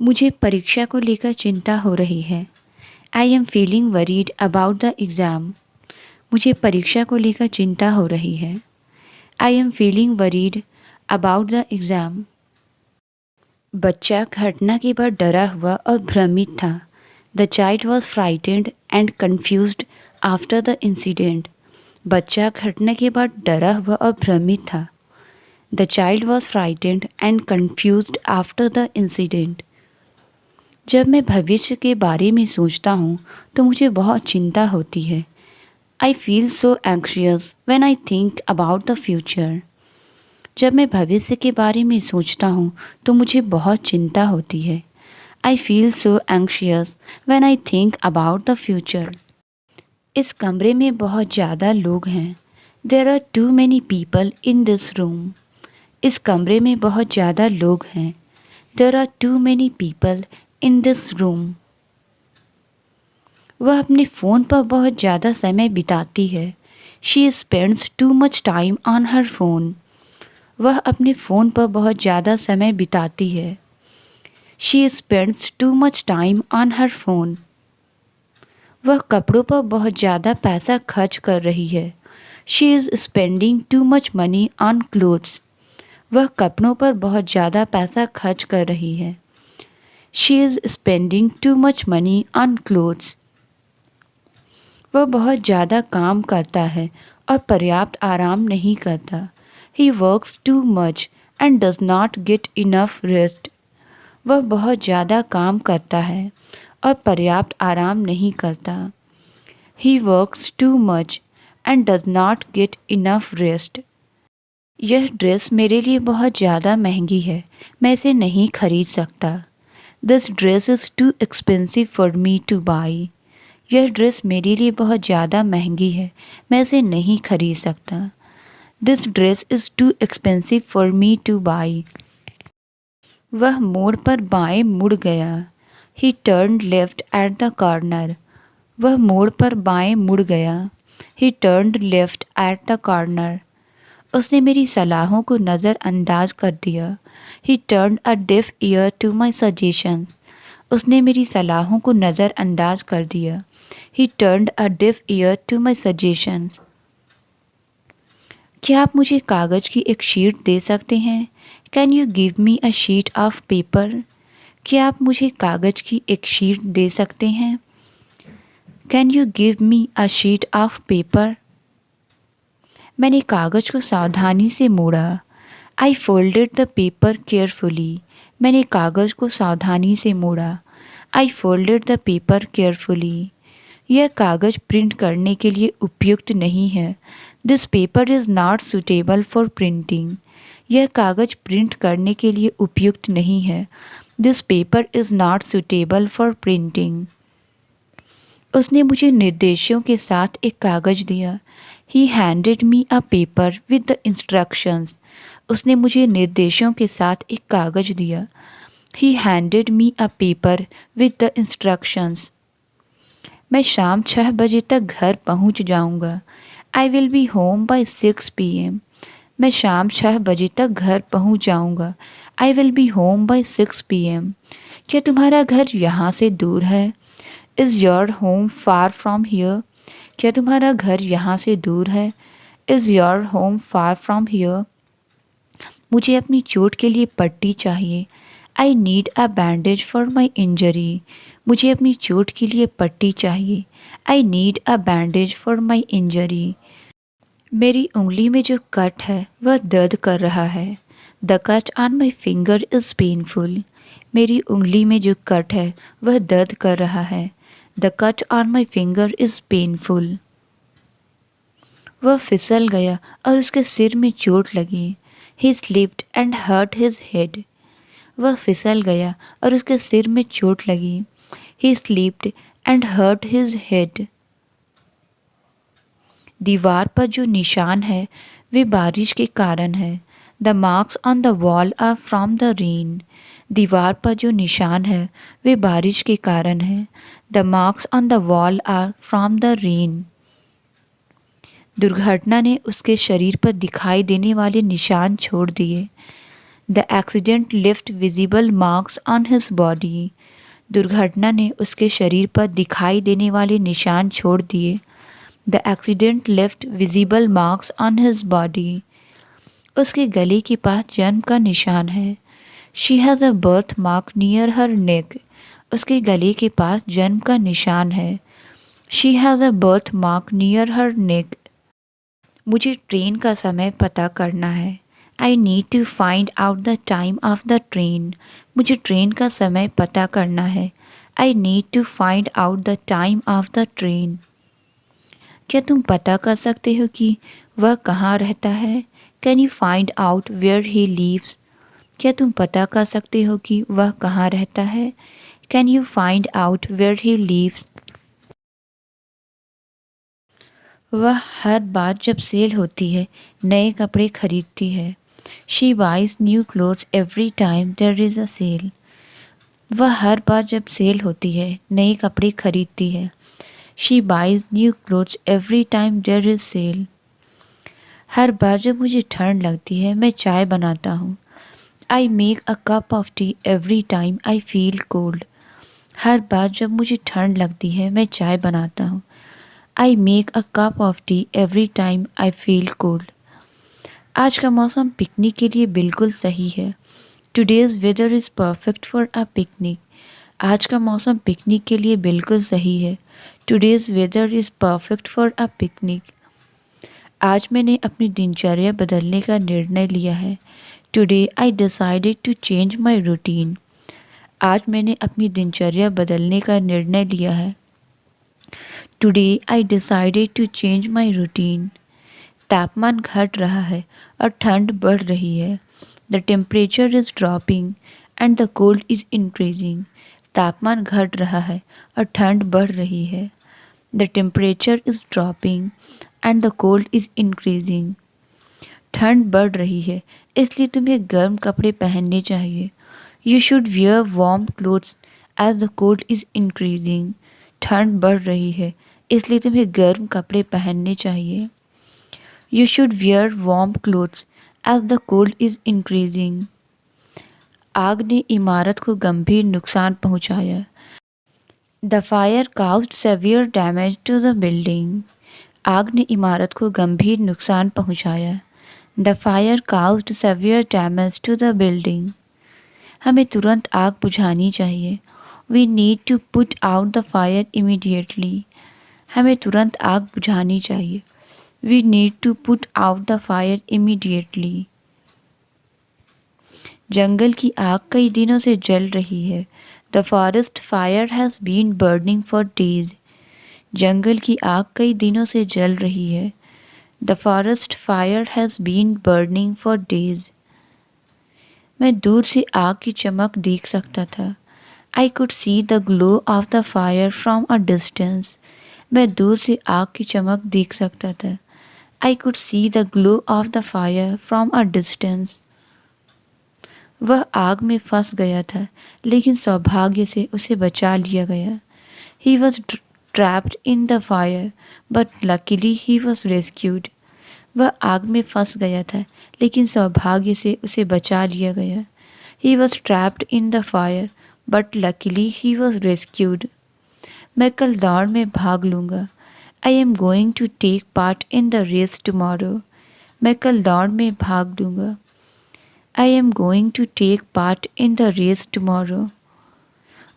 मुझे परीक्षा को लेकर चिंता हो रही है। I am feeling worried about the exam. मुझे परीक्षा को लेकर चिंता हो रही है। I am feeling worried about the exam. बच्चा घटना के बाद डरा हुआ और भ्रमित था। The child was frightened and confused after the incident. बच्चा घटना के बाद डरा हुआ और भ्रमित था। The child was frightened and confused after the incident. जब मैं भविष्य के बारे में सोचता हूँ तो मुझे बहुत चिंता होती है। I feel so anxious when I think about the future. जब मैं भविष्य के बारे में सोचता हूँ तो मुझे बहुत चिंता होती है। I feel so anxious when I think about the future. इस कमरे में बहुत ज़्यादा लोग हैं। There are too many people in this room. इस कमरे में बहुत ज़्यादा लोग हैं। There are too many people in this room. वह अपने फ़ोन पर बहुत ज़्यादा समय बिताती है। She spends too much time on her phone. वह अपने फ़ोन पर बहुत ज़्यादा समय बिताती है। She spends too much time on her phone. वह कपड़ों पर बहुत ज़्यादा पैसा खर्च कर रही है। She is spending too much money on clothes. वह कपड़ों पर बहुत ज़्यादा पैसा खर्च कर रही है। She is spending too much money on clothes. वह बहुत ज़्यादा काम करता है और पर्याप्त आराम नहीं करता। He works too much and does not get enough rest. वह बहुत ज़्यादा काम करता है और पर्याप्त आराम नहीं करता। He works too much and does not get enough rest. यह ड्रेस मेरे लिए बहुत ज़्यादा महंगी है। मैं इसे नहीं खरीद सकता। This dress is too expensive for me to by. यह ड्रेस मेरे लिए बहुत ज़्यादा महंगी है। मैं इसे नहीं खरीद सकता। This dress is too expensive for me to buy. वह मोड़ पर बाएं मुड़ गया। He turned left at the corner. वह मोड़ पर बाएं मुड़ गया। He turned left at the corner. उसने मेरी सलाहों को नज़रअंदाज कर दिया। He turned a deaf ear to my suggestions. उसने मेरी सलाहों को नज़रअंदाज कर दिया। He turned a deaf ear to my suggestions. क्या आप मुझे कागज़ की एक शीट दे सकते हैं? Can you give me a sheet of paper? क्या आप मुझे कागज़ की एक शीट दे सकते हैं? Can you give me a sheet of paper? मैंने कागज़ को सावधानी से मोड़ा। आई फोल्डेड द पेपर केयरफुली। मैंने कागज़ को सावधानी से मोड़ा। आई फोल्डेड द पेपर केयरफुली। यह कागज़ प्रिंट करने के लिए उपयुक्त नहीं है। This paper is not suitable for printing. यह कागज़ प्रिंट करने के लिए उपयुक्त नहीं है। This paper is not suitable for printing. उसने मुझे निर्देशों के साथ एक कागज़ दिया। He handed me a paper with the instructions. उसने मुझे निर्देशों के साथ एक कागज़ दिया। He handed me a paper with the instructions. मैं शाम 6 बजे तक घर पहुंच जाऊंगा। I will be home by 6 PM। मैं शाम 6 बजे तक घर पहुंच जाऊंगा। I will be home by 6 PM। क्या तुम्हारा घर यहाँ से दूर है? Is your home far from here? क्या तुम्हारा घर यहाँ से दूर है? Is your home far from here? मुझे अपनी चोट के लिए पट्टी चाहिए। I need a bandage for my injury. मुझे अपनी चोट के लिए पट्टी चाहिए। I need a bandage for my injury. मेरी उंगली में जो कट है वह दर्द कर रहा है। The cut on my finger is painful. मेरी उंगली में जो कट है वह दर्द कर रहा है। The cut on my finger is painful. वह फिसल गया और उसके सिर में चोट लगी। He slipped and hurt his head. वह फिसल गया और उसके सिर में चोट लगी। He slipped and hurt his head. दीवार पर जो निशान है वे बारिश के कारण है। The marks on the wall are from the rain. दीवार पर जो निशान है वे बारिश के कारण है। The marks on the wall are from the rain. दुर्घटना ने उसके शरीर पर दिखाई देने वाले निशान छोड़ दिए। The accident left visible marks on his body. दुर्घटना ने उसके शरीर पर दिखाई देने वाले निशान छोड़ दिए। The accident left visible marks on his body. उसके गले के पास जन्म का निशान है। She has a birth mark near her neck. उसके गले के पास जन्म का निशान है। She has a birth mark near her neck. मुझे ट्रेन का समय पता करना है। I need to find out the time of the train. मुझे ट्रेन का समय पता करना है। I need to find out the time of the train. क्या तुम पता कर सकते हो कि वह कहाँ रहता है? Can you find out where he lives? क्या तुम पता कर सकते हो कि वह कहाँ रहता है? Can you find out where he lives? वह हर बार जब सेल होती है नए कपड़े खरीदती है। She buys new clothes every time there is a sale. वह हर बार जब सेल होती है नए कपड़े खरीदती है। She buys new clothes every time there is sale. हर बार जब मुझे ठंड लगती है मैं चाय बनाता हूँ। I make a cup of tea every time I feel cold. हर बार जब मुझे ठंड लगती है मैं चाय बनाता हूँ। I make a cup of tea every time I feel cold. आज का मौसम पिकनिक के लिए बिल्कुल सही है। Today's weather is perfect for a picnic. आज का मौसम पिकनिक के लिए बिल्कुल सही है। Today's weather is perfect for a picnic. आज मैंने अपनी दिनचर्या बदलने का निर्णय लिया है। Today I decided to change my routine. आज मैंने अपनी दिनचर्या बदलने का निर्णय लिया है। Today I decided to change my routine. तापमान घट रहा है और ठंड बढ़ रही है। The temperature is dropping and the cold is increasing. तापमान घट रहा है और ठंड बढ़ रही है। The temperature is dropping and the cold is increasing. ठंड बढ़ रही है इसलिए तुम्हें गर्म कपड़े पहनने चाहिए। You should wear warm clothes as the cold is increasing. ठंड बढ़ रही है इसलिए तुम्हें गर्म कपड़े पहनने चाहिए। You should wear warm clothes as the cold is increasing. आग ने इमारत को गंभीर नुकसान पहुंचाया। The fire caused severe damage to the building. आग ने इमारत को गंभीर नुकसान पहुंचाया। The fire caused severe damage to the building. हमें तुरंत आग बुझानी चाहिए। We need to put out the fire immediately. हमें तुरंत आग बुझानी चाहिए। We need to put out the fire immediately. जंगल की आग कई दिनों से जल रही है। The forest fire has been burning for days. जंगल की आग कई दिनों से जल रही है। The forest fire has been burning for days. मैं दूर से आग की चमक देख सकता था। I could see the glow of the fire from a distance. मैं दूर से आग की चमक देख सकता था। I could see the glow of the fire from a distance. वह आग में फंस गया था लेकिन सौभाग्य से उसे बचा लिया गया। He was trapped in the fire, but luckily he was rescued. वह आग में फंस गया था लेकिन सौभाग्य से उसे बचा लिया गया। He was trapped in the fire, but luckily he was rescued. मैं कल दौड़ में भाग लूँगा। I am going to take part in the race tomorrow. मैं कल दौड़ में भाग लूँगा। I am going to take part in the race tomorrow.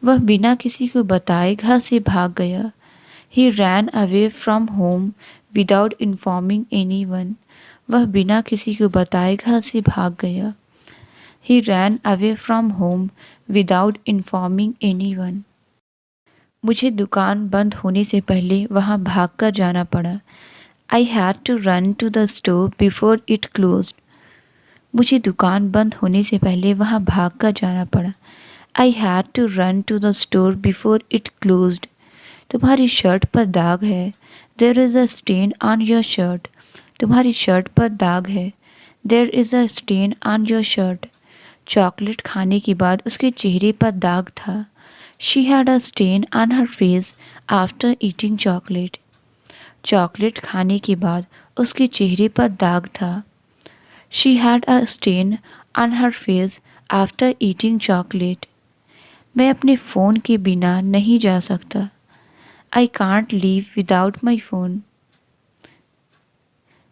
वह बिना किसी को बताए घर से भाग गया। He ran away from home without informing anyone. वह बिना किसी को बताए घर से भाग गया। He ran away from home without informing anyone. मुझे दुकान बंद होने से पहले वहाँ भागकर जाना पड़ा। I had to run to the store before it closed. मुझे दुकान बंद होने से पहले वहाँ भागकर जाना पड़ा। I had to run to the store before it closed. तुम्हारी शर्ट पर दाग है। There is a stain on your shirt. तुम्हारी शर्ट पर दाग है। There is a stain on your shirt. Chocolate खाने के बाद उसके चेहरे पर दाग था। She had a stain on her face after eating chocolate. Chocolate खाने के बाद उसके चेहरे पर दाग था। She had a stain on her face after eating chocolate. मैं अपने फ़ोन के बिना नहीं जा सकता. I can't live without my phone.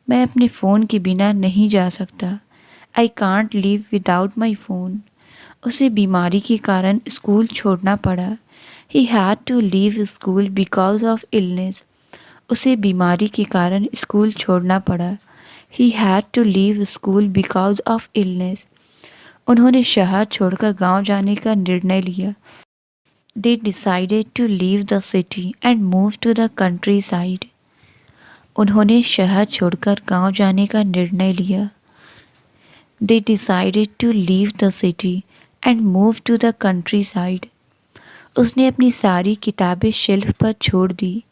मैं अपने फ़ोन के बिना नहीं जा सकता. I can't live without my phone. उसे बीमारी के कारण स्कूल छोड़ना पड़ा. He had to leave school because of illness. उसे बीमारी के कारण स्कूल छोड़ना पड़ा. He had to leave school because of illness. उन्होंने शहर छोड़कर गांव जाने का निर्णय लिया. They decided to leave the city and move to the countryside. उन्होंने शहर छोड़कर गांव जाने का निर्णय लिया. They decided to leave the city and move to the countryside. उसने अपनी सारी किताबें शेल्फ पर छोड़ दी.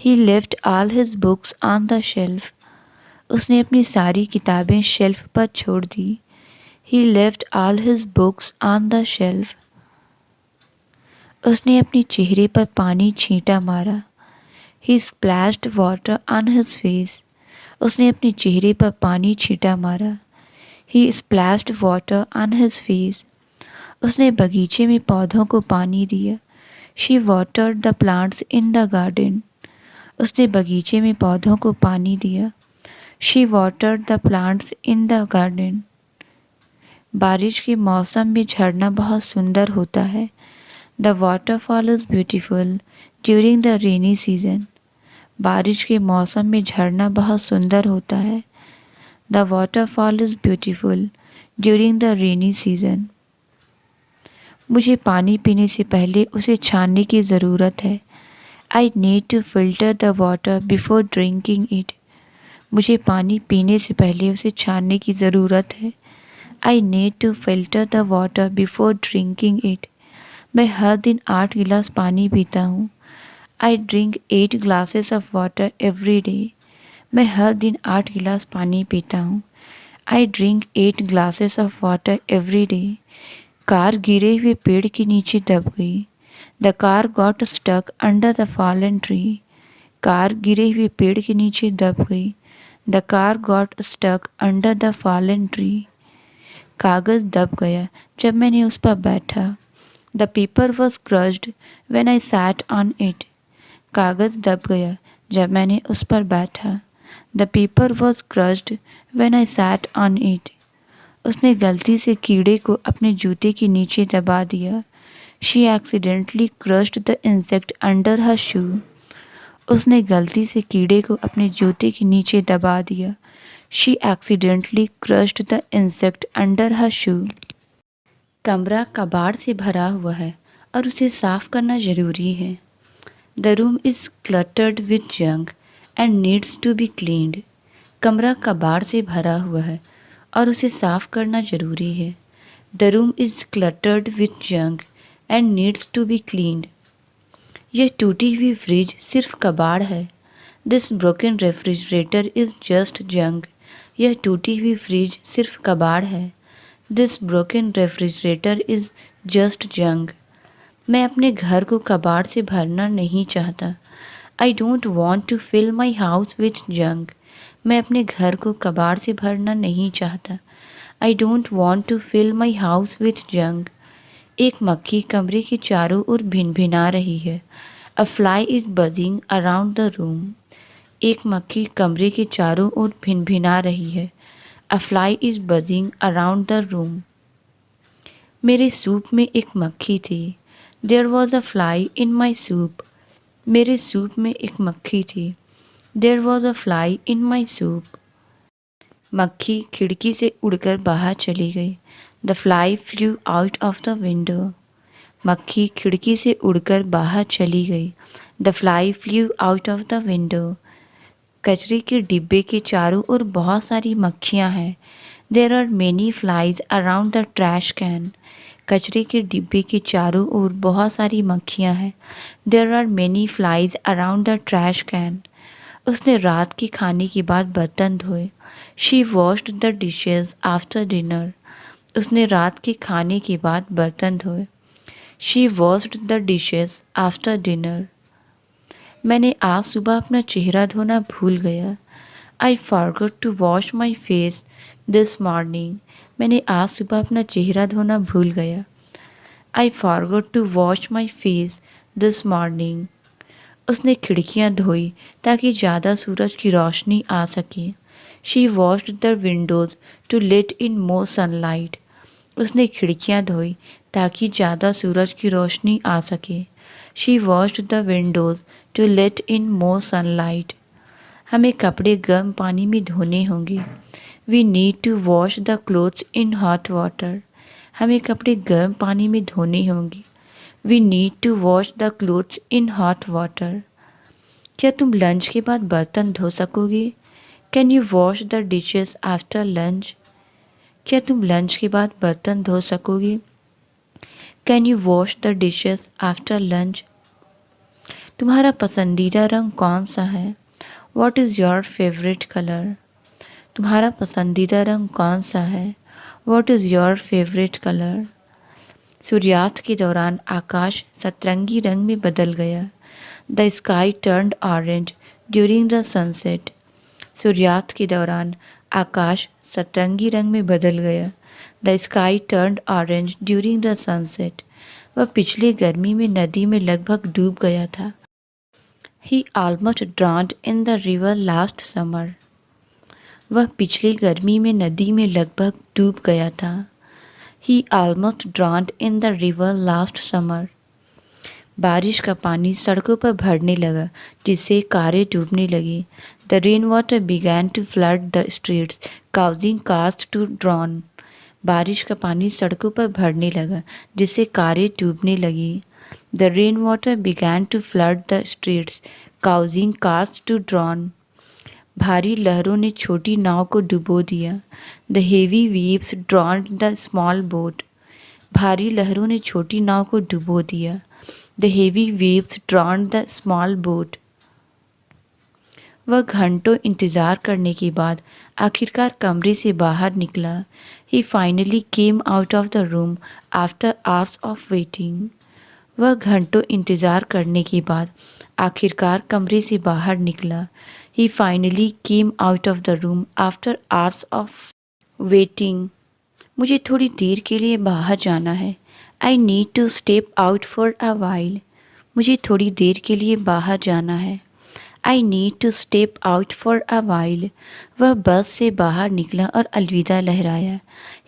He left all his books on the shelf. उसने अपनी सारी किताबें शेल्फ पर छोड़ दी. He left all his books on the shelf. उसने अपने चेहरे पर पानी छींटा मारा. He splashed water on his face. उसने अपने चेहरे पर पानी छींटा मारा. He splashed water on his face. उसने बगीचे में पौधों को पानी दिया. She watered the plants in the garden. उसने बगीचे में पौधों को पानी दिया. She watered the plants in the garden. बारिश के मौसम में झरना बहुत सुंदर होता है. The waterfall is beautiful during the rainy season. बारिश के मौसम में झरना बहुत सुंदर होता है. The waterfall is beautiful during the rainy season. मुझे पानी पीने से पहले उसे छानने की ज़रूरत है. I need to filter the water before drinking it. मुझे पानी पीने से पहले उसे छानने की ज़रूरत है. I need to filter the water before drinking it. मैं हर दिन 8 गिलास पानी पीता हूँ. I drink 8 glasses of water every day. मैं हर दिन 8 गिलास पानी पीता हूँ. I drink 8 glasses of water every day. Car गिरे हुए पेड़ के नीचे दब गई. The car got stuck under the fallen tree. Car गिरे हुए पेड़ के नीचे दब गई. The car got stuck under the fallen tree. कागज़ दब गया जब मैंने उस पर बैठा. The paper was crushed when I sat on it. कागज़ दब गया जब मैंने उस पर बैठा. The paper was crushed when I sat on it. उसने गलती से कीड़े को अपने जूते के नीचे दबा दिया. She accidentally crushed the insect under her shoe. उसने गलती से कीड़े को अपने जूते के नीचे दबा दिया. She accidentally crushed the insect under her shoe. कमरा कबाड़ से भरा हुआ है और उसे साफ करना ज़रूरी है. The room is cluttered with junk and needs to be cleaned. कमरा कबाड़ से भरा हुआ है और उसे साफ करना ज़रूरी है. The room is cluttered with junk and needs to be cleaned. यह टूटी हुई फ्रिज सिर्फ कबाड़ है. This broken refrigerator is just junk. यह टूटी हुई फ्रिज सिर्फ कबाड़ है. This broken refrigerator is just junk. मैं अपने घर को कबाड़ से भरना नहीं चाहता. I don't want to fill my house with junk. मैं अपने घर को कबाड़ से भरना नहीं चाहता. I don't want to fill my house with junk. एक मक्खी कमरे के चारों ओर भिनभिना रही है. A fly is buzzing around the room. एक मक्खी कमरे के चारों ओर भिनभिना रही है. A fly is buzzing around the room. मेरे सूप में एक मक्खी थी. There was a fly in my soup. मेरे सूप में एक मक्खी थी. There was a fly in my soup. मक्खी खिड़की से उड़कर बाहर चली गई. The fly flew out of the window. मक्खी खिड़की से उड़कर बाहर चली गई. The fly flew out of the window. कचरे के डिब्बे के चारों ओर बहुत सारी मक्खियाँ हैं. There are many flies around the trash can. कचरे के डिब्बे के चारों ओर बहुत सारी मक्खियाँ हैं. There are many flies around the trash can. उसने रात के खाने के बाद बर्तन धोए. She washed the dishes after dinner. उसने रात के खाने के बाद बर्तन धोए. She washed the dishes after dinner. मैंने आज सुबह अपना चेहरा धोना भूल गया. I forgot to wash my face this morning. मैंने आज सुबह अपना चेहरा धोना भूल गया। I forgot to wash my face this morning. उसने खिड़कियां धोई ताकि ज़्यादा सूरज की रोशनी आ सके। She washed the windows to let in more sunlight. उसने खिड़कियां धोई ताकि ज़्यादा सूरज की रोशनी आ सके। She washed the windows to let in more sunlight. हमें कपड़े गर्म पानी में धोने होंगे। We need to wash the clothes in hot water. हमें कपड़े गर्म पानी में धोने होंगे। We need to wash the clothes in hot water. क्या तुम लंच के बाद बर्तन धो सकोगे? Can you wash the dishes after lunch? क्या तुम लंच के बाद बर्तन धो सकोगे? Can you wash the dishes after lunch? तुम्हारा पसंदीदा रंग कौन सा है? What is your favourite colour? तुम्हारा पसंदीदा रंग कौन सा है? What is your favourite colour? सूर्यास्त के दौरान आकाश सतरंगी रंग में बदल गया। The sky turned orange during the sunset. सूर्यास्त के दौरान आकाश सतरंगी रंग में बदल गया। The sky turned orange during the sunset. वह पिछले गर्मी में नदी में लगभग डूब गया था। He almost drowned in the river last summer. वह पिछली गर्मी में नदी में लगभग डूब गया था। He almost drowned in the river last summer. बारिश का पानी सड़कों पर भरने लगा जिससे कारें डूबने लगी। The rain water began to flood the streets causing cars to drown. बारिश का पानी सड़कों पर भरने लगा जिससे कारें डूबने लगी। The rain water began to flood the streets causing cars to drown. भारी लहरों ने छोटी नाव को डुबो दिया। The heavy waves drowned the small boat. भारी लहरों ने छोटी नाव को डुबो दिया। The heavy waves drowned the small boat. वह घंटों इंतज़ार करने के बाद आखिरकार कमरे से बाहर निकला। He finally came out of the room after hours of waiting. वह घंटों इंतज़ार करने के बाद आखिरकार कमरे से बाहर निकला। He finally came out of the room after hours of waiting. मुझे थोड़ी देर के लिए बाहर जाना है। I need to step out for a while. मुझे थोड़ी देर के लिए बाहर जाना है। I need to step out for a while. वह बस से बाहर निकला और अलविदा लहराया।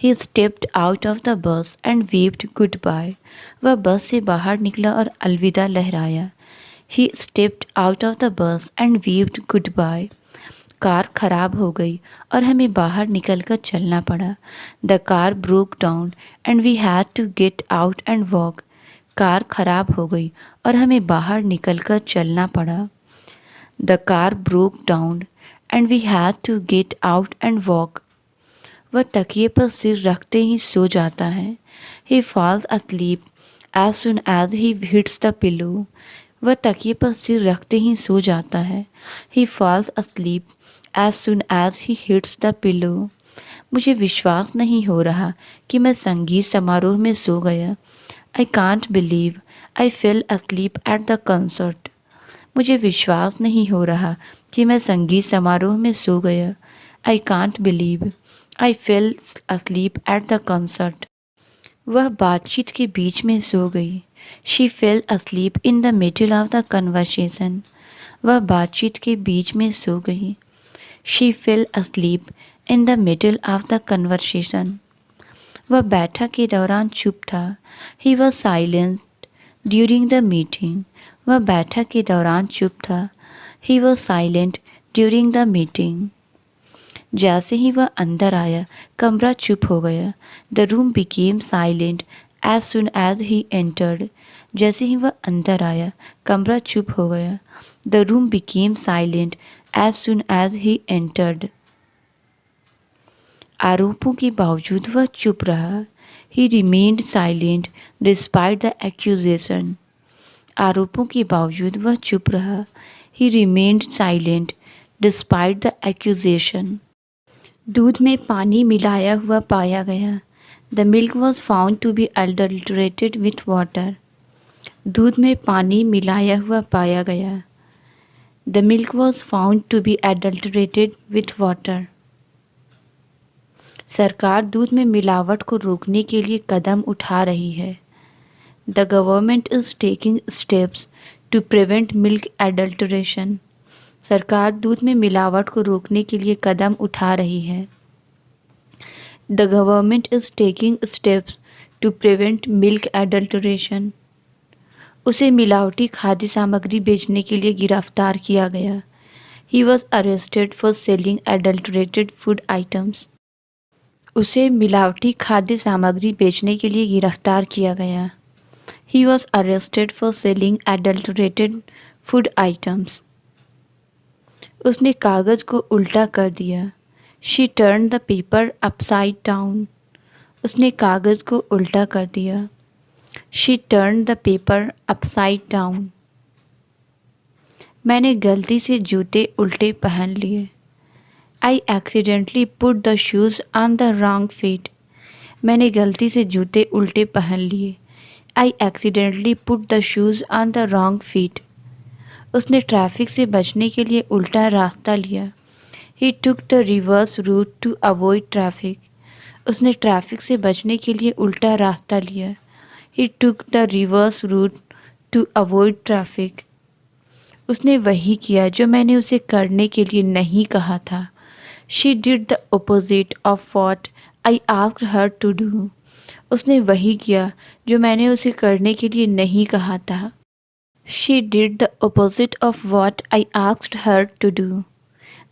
He stepped out of the bus and waved goodbye. वह बस से बाहर निकला और अलविदा लहराया। He stepped out of the bus and waved goodbye. Car खराब हो गई और हमें बाहर निकलकर चलना पड़ा। The car broke down and we had to get out and walk. Car खराब हो गई और हमें बाहर निकलकर चलना पड़ा। The car broke down and we had to get out and walk. वह तकिए पर सिर रखते ही सो जाता है। He falls asleep as soon as he hits the pillow। वह तकिए पर सिर रखते ही सो जाता है। He falls asleep as soon as he hits the pillow। मुझे विश्वास नहीं हो रहा कि मैं संगीत समारोह में सो गया। I can't believe I fell asleep at the concert। मुझे विश्वास नहीं हो रहा कि मैं संगीत समारोह में सो गया। I can't believe I fell asleep at the concert। वह बातचीत के बीच में सो गई। She fell asleep in the middle of the conversation। वह बातचीत के बीच में सो गई। She fell asleep in the middle of the conversation। वह बैठक के दौरान चुप था। He was silent during the meeting। वह बैठक के दौरान चुप था। He was silent during the meeting। जैसे ही वह अंदर आया कमरा चुप हो गया। The room became silent as soon as he entered. जैसे ही वह अंदर आया कमरा चुप हो गया। The room became silent as soon as he entered. आरोपों के बावजूद वह चुप रहा। He remained silent despite the accusation. आरोपों के बावजूद वह चुप रहा। He remained silent despite the accusation. दूध में पानी मिलाया हुआ पाया गया। The milk was found to be adulterated with water. दूध में पानी मिलाया हुआ पाया गया। The milk was found to be adulterated with water. सरकार दूध में मिलावट को रोकने के लिए कदम उठा रही है। The government is taking steps to prevent milk adulteration. सरकार दूध में मिलावट को रोकने के लिए कदम उठा रही है। The government is taking steps to prevent milk adulteration. उसे मिलावटी खाद्य सामग्री बेचने के लिए गिरफ्तार किया गया। He was arrested for selling adulterated food items. उसे मिलावटी खाद्य सामग्री बेचने के लिए गिरफ्तार किया गया। He was arrested for selling adulterated food items. उसने कागज़ को उल्टा कर दिया। She turned the paper upside down. उसने कागज़ को उल्टा कर दिया। She turned the paper upside down. मैंने गलती से जूते उल्टे पहन लिए। I accidentally put the shoes on the wrong feet. मैंने गलती से जूते उल्टे पहन लिए। I accidentally put the shoes on the wrong feet. उसने ट्रैफिक से बचने के लिए उल्टा रास्ता लिया। He took the reverse route to avoid traffic. उसने ट्रैफिक से बचने के लिए उल्टा रास्ता लिया। He took the reverse route to avoid traffic. उसने वही किया जो मैंने उसे करने के लिए नहीं कहा था। She did the opposite of what I asked her to do. उसने वही किया जो मैंने उसे करने के लिए नहीं कहा था। She did the opposite of what I asked her to do.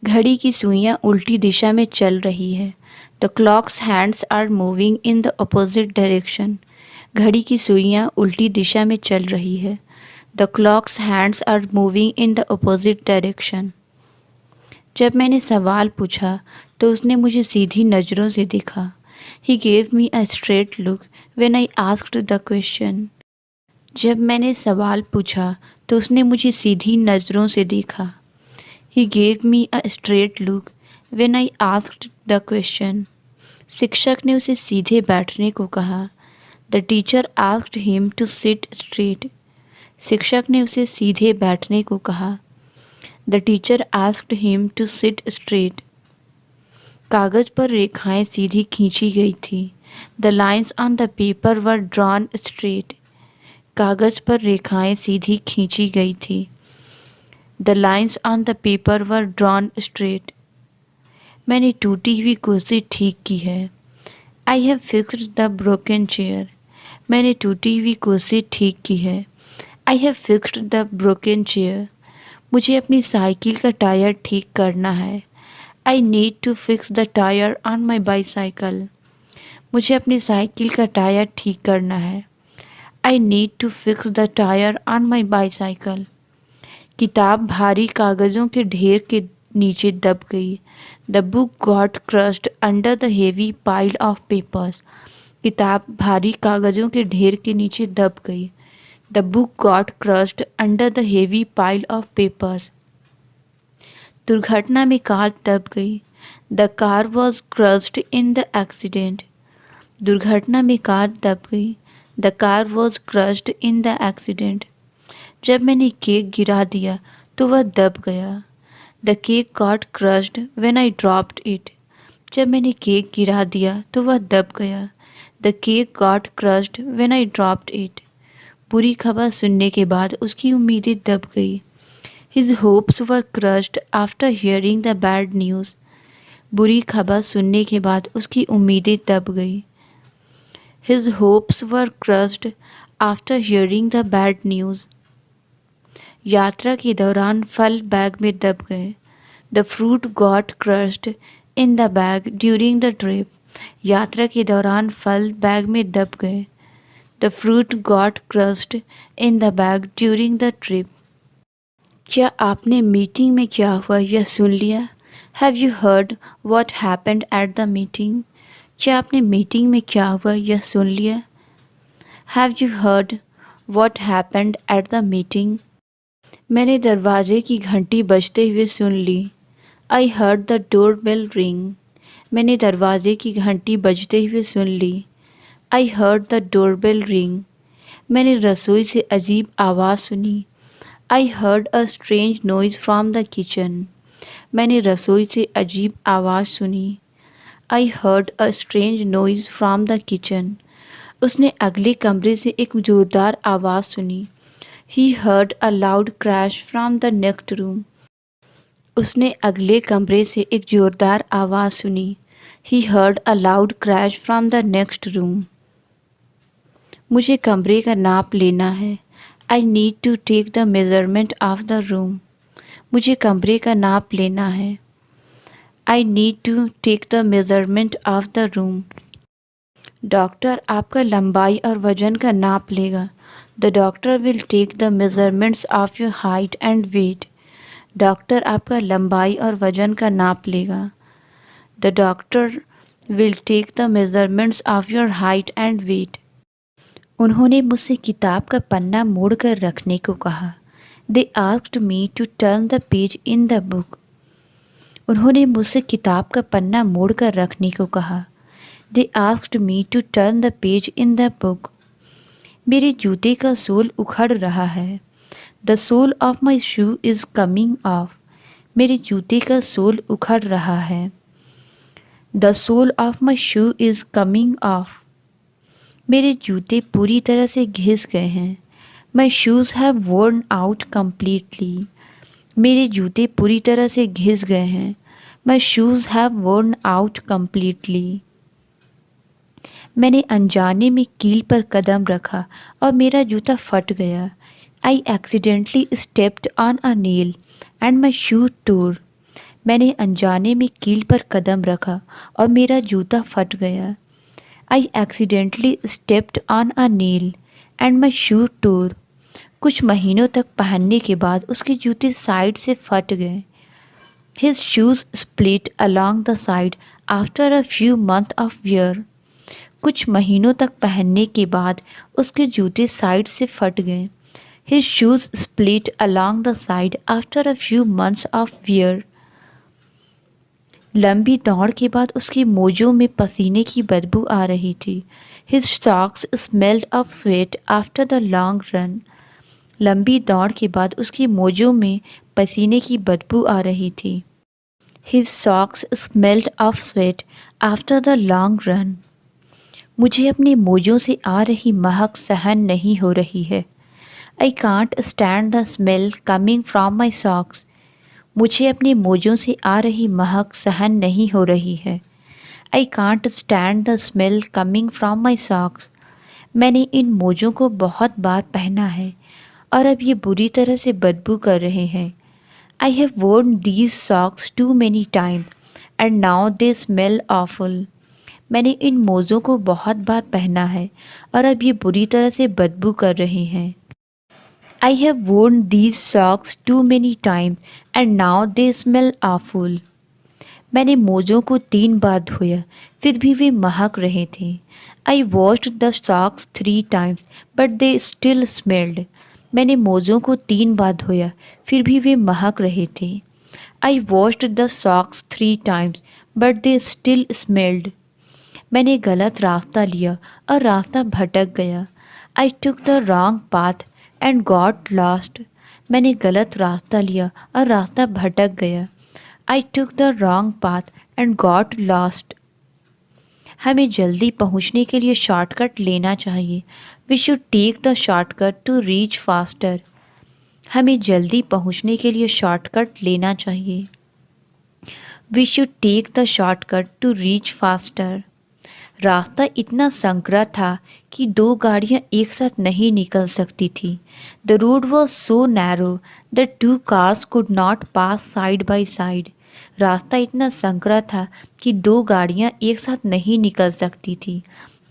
घड़ी की सुइयाँ उल्टी दिशा में चल रही है। The clock's hands are moving in the opposite direction. घड़ी की सुइयाँ उल्टी दिशा में चल रही है। The clock's hands are moving in the opposite direction. जब मैंने सवाल पूछा तो उसने मुझे सीधी नज़रों से देखा। He gave me a straight look when I asked the question. जब मैंने सवाल पूछा तो उसने मुझे सीधी नज़रों से देखा। He gave me a straight look when I asked the question. शिक्षक ने उसे सीधे बैठने को कहा। The teacher asked him to sit straight. शिक्षक ने उसे सीधे बैठने को कहा। The teacher asked him to sit straight. कागज़ पर रेखाएं सीधी खींची गई थी। The lines on the paper were drawn straight. कागज़ पर रेखाएं सीधी खींची गई थी। The lines on the paper were drawn straight. मैंने टूटी हुई कुर्सी ठीक की है। I have fixed the broken chair. मैंने टूटी हुई कुर्सी ठीक की है। I have fixed the broken chair. मुझे अपनी साइकिल का टायर ठीक करना है। I need to fix the tire on my bicycle. मुझे अपनी साइकिल का टायर ठीक करना है। I need to fix the tire on my bicycle. किताब भारी कागज़ों के ढेर के नीचे दब गई। The book got crushed under the heavy pile of papers. किताब भारी कागज़ों के ढेर के नीचे दब गई। The book got crushed under the heavy pile of papers. दुर्घटना में कार दब गई। The car was crushed in the accident. दुर्घटना में कार दब गई। The car was crushed in the accident. जब मैंने केक गिरा दिया तो वह दब गया। The cake got crushed when I dropped it. जब मैंने केक गिरा दिया तो वह दब गया। The cake got crushed when I dropped it. बुरी खबर सुनने के बाद उसकी उम्मीदें दब गई। His hopes were crushed after hearing the bad news. बुरी खबर सुनने के बाद उसकी उम्मीदें दब गई। His hopes were crushed after hearing the bad news. यात्रा के दौरान फल बैग में दब गए। The fruit got crushed in the bag during the trip. यात्रा के दौरान फल बैग में दब गए। The fruit got crushed in the bag during the trip. क्या आपने मीटिंग में क्या हुआ यह सुन लिया? Have you heard what happened at the meeting? क्या आपने मीटिंग में क्या हुआ यह सुन लिया? Have you heard what happened at the meeting? मैंने दरवाजे की घंटी बजते हुए सुन ली। I heard the doorbell ring. मैंने दरवाजे की घंटी बजते हुए सुन ली। I heard the doorbell ring. मैंने रसोई से अजीब आवाज़ सुनी। I heard a strange noise from the kitchen. मैंने रसोई से अजीब आवाज़ सुनी। I heard a strange noise from the kitchen. उसने अगले कमरे से एक जोरदार आवाज़ सुनी। He heard a loud crash from the next room. उसने अगले कमरे से एक जोरदार आवाज़ सुनी। He heard a loud crash from the next room. मुझे कमरे का नाप लेना है। I need to take the measurement of the room. मुझे कमरे का नाप लेना है। I need to take the measurement of the room. Doctor आपका लंबाई और वज़न का नाप लेगा। The doctor will take the measurements of your height and weight. Doctor आपका लंबाई और वज़न का नाप लेगा। The doctor will take the measurements of your height and weight. उन्होंने मुझसे किताब का पन्ना मोड़ कर रखने को कहा। They asked me to turn the page in the book. उन्होंने मुझसे किताब का पन्ना मोड़ कर रखने को कहा। They asked me to turn the page in the book. मेरे जूते का सोल उखड़ रहा है। The sole of my shoe is coming off. मेरे जूते का सोल उखड़ रहा है। The sole of my shoe is coming off. मेरे जूते पूरी तरह से घिस गए हैं। My shoes have worn out completely. मेरे जूते पूरी तरह से घिस गए हैं। My shoes have worn out completely. मैंने अनजाने में कील पर कदम रखा और मेरा जूता फट गया। I accidentally stepped on a nail and my shoe tore. मैंने अनजाने में कील पर कदम रखा और मेरा जूता फट गया। I accidentally stepped on a nail and my shoe tore. कुछ महीनों तक पहनने के बाद उसके जूते साइड से फट गए। His shoes split along the side after a few month of wear. कुछ महीनों तक पहनने के बाद उसके जूते साइड से फट गए। His shoes split along the side after a few months of wear. लंबी दौड़ के बाद उसके मोजों में पसीने की बदबू आ रही थी। His socks smelled of sweat after the long run. लंबी दौड़ के बाद उसके मोजों में पसीने की बदबू आ रही थी। His socks smelled of sweat after the long run. मुझे अपने मोजों से आ रही महक सहन नहीं हो रही है। I can't stand the smell coming from my socks. मुझे अपने मोजों से आ रही महक सहन नहीं हो रही है। I can't stand the smell coming from my socks. मैंने इन मोजों को बहुत बार पहना है और अब ये बुरी तरह से बदबू कर रहे हैं। I have worn these socks too many times and now they smell awful। मैंने इन मोज़ों को बहुत बार पहना है और अब ये बुरी तरह से बदबू कर रहे हैं। I have worn these socks too many times and now they smell awful। मैंने मोज़ों को 3 बार धोया फिर भी वे महक रहे थे। I washed the socks 3 times but they still smelled। मैंने मोज़ों को 3 बार धोया फिर भी वे महक रहे थे। I washed the socks 3 times but they still smelled। मैंने गलत रास्ता लिया और रास्ता भटक गया। I took the wrong path and got lost। मैंने गलत रास्ता लिया और रास्ता भटक गया। I took the wrong path and got lost। हमें जल्दी पहुंचने के लिए शॉर्टकट लेना चाहिए। We should take the shortcut to reach faster। हमें जल्दी पहुंचने के लिए शॉर्टकट लेना चाहिए। We should take the shortcut to reach faster। रास्ता इतना संकरा था कि 2 गाड़ियां एक साथ नहीं निकल सकती थी। The road was so narrow that 2 cars could not pass side by side। रास्ता इतना संकरा था कि 2 गाड़ियां एक साथ नहीं निकल सकती थी।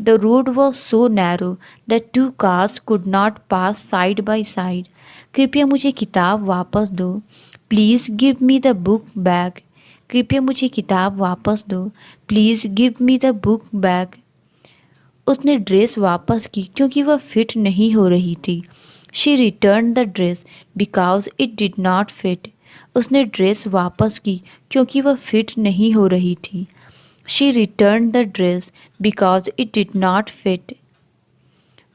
The road was so narrow that 2 cars could not pass side by side। कृपया मुझे किताब वापस दो। Please give me the book back. कृपया मुझे किताब वापस दो। Please give me the book back. उसने ड्रेस वापस की क्योंकि वह फिट नहीं हो रही थी। She return the dress because it did not fit. उसने ड्रेस वापस की क्योंकि वह फिट नहीं हो रही थी। She return the dress because it did not fit.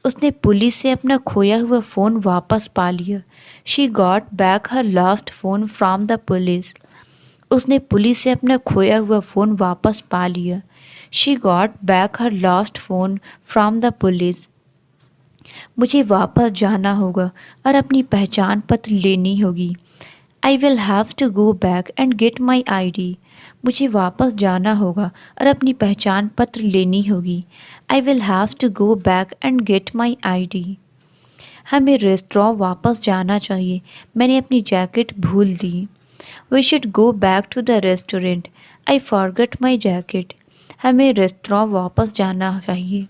उसने पुलिस से अपना खोया हुआ फ़ोन वापस पा लिया। She got back her lost phone from the police. उसने पुलिस से अपना खोया हुआ फ़ोन वापस पा लिया। She got back her lost phone from the police. मुझे वापस जाना होगा और अपनी पहचान पत्र लेनी होगी। I will have to go back and get my ID. मुझे वापस जाना होगा और अपनी पहचान पत्र लेनी होगी। I will have to go back and get my ID. हमें रेस्टोरेंट वापस जाना चाहिए। मैंने अपनी जैकेट भूल दी। We should go back to the restaurant. I forgot my jacket. हमें रेस्टोरेंट वापस जाना चाहिए।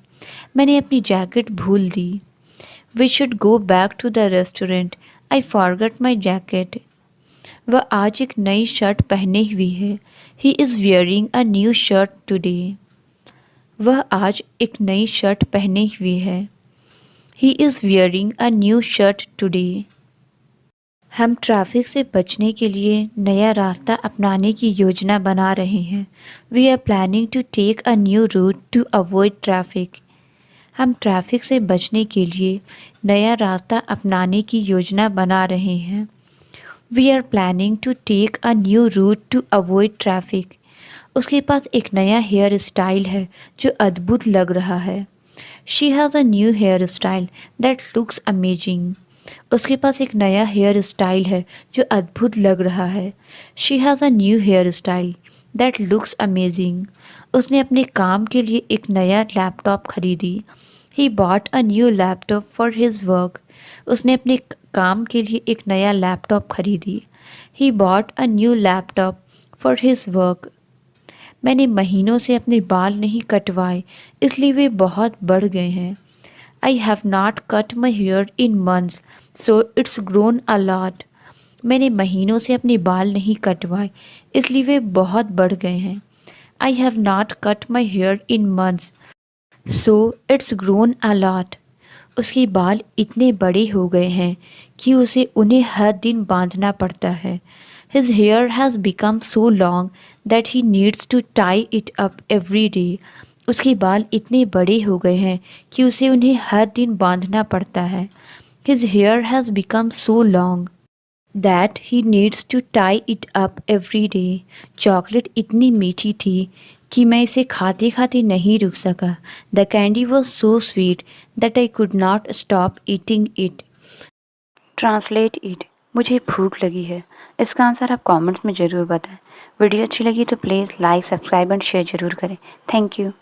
मैंने अपनी जैकेट भूल दी। We should go back to the restaurant. I forgot my jacket. वह आज एक नई शर्ट पहने हुई है। He is wearing a new shirt today. वह आज एक नई शर्ट पहने हुए है। He is wearing a new shirt today. हम ट्रैफिक से बचने के लिए नया रास्ता अपनाने की योजना बना रहे हैं। We are planning to take a new route to avoid traffic. हम ट्रैफिक से बचने के लिए नया रास्ता अपनाने की योजना बना रहे हैं। We are planning to take a new route to avoid traffic. उसके पास एक नया हेयर स्टाइल है जो अद्भुत लग रहा है। She has a new hairstyle that looks amazing. उसके पास एक नया हेयर स्टाइल है जो अद्भुत लग रहा है। She has a new hairstyle that looks amazing. उसने अपने काम के लिए एक नया लैपटॉप खरीदी। He bought a new laptop for his work. उसने अपने काम के लिए एक नया लैपटॉप खरीदी। He bought a new laptop for his work. मैंने महीनों से अपने बाल नहीं कटवाए इसलिए वे बहुत बढ़ गए हैं। I have not cut my hair in months, so it's grown a lot. मैंने महीनों से अपने बाल नहीं कटवाए इसलिए वे बहुत बढ़ गए हैं। I have not cut my hair in months, so it's grown a lot. उसके बाल इतने बड़े हो गए हैं कि उसे उन्हें हर दिन बांधना पड़ता है। His hair has become so long that he needs to tie it up every day. उसके बाल इतने बड़े हो गए हैं कि उसे उन्हें हर दिन बांधना पड़ता है। His hair has become so long that he needs to tie it up every day. Chocolate इतनी मीठी थी कि मैं इसे खाते खाते नहीं रुक सका। The candy was so sweet that I could not stop eating it. Translate it. मुझे भूख लगी है। इसका आंसर आप कमेंट्स में ज़रूर बताएं। वीडियो अच्छी लगी तो please like, subscribe and share ज़रूर करें। Thank you.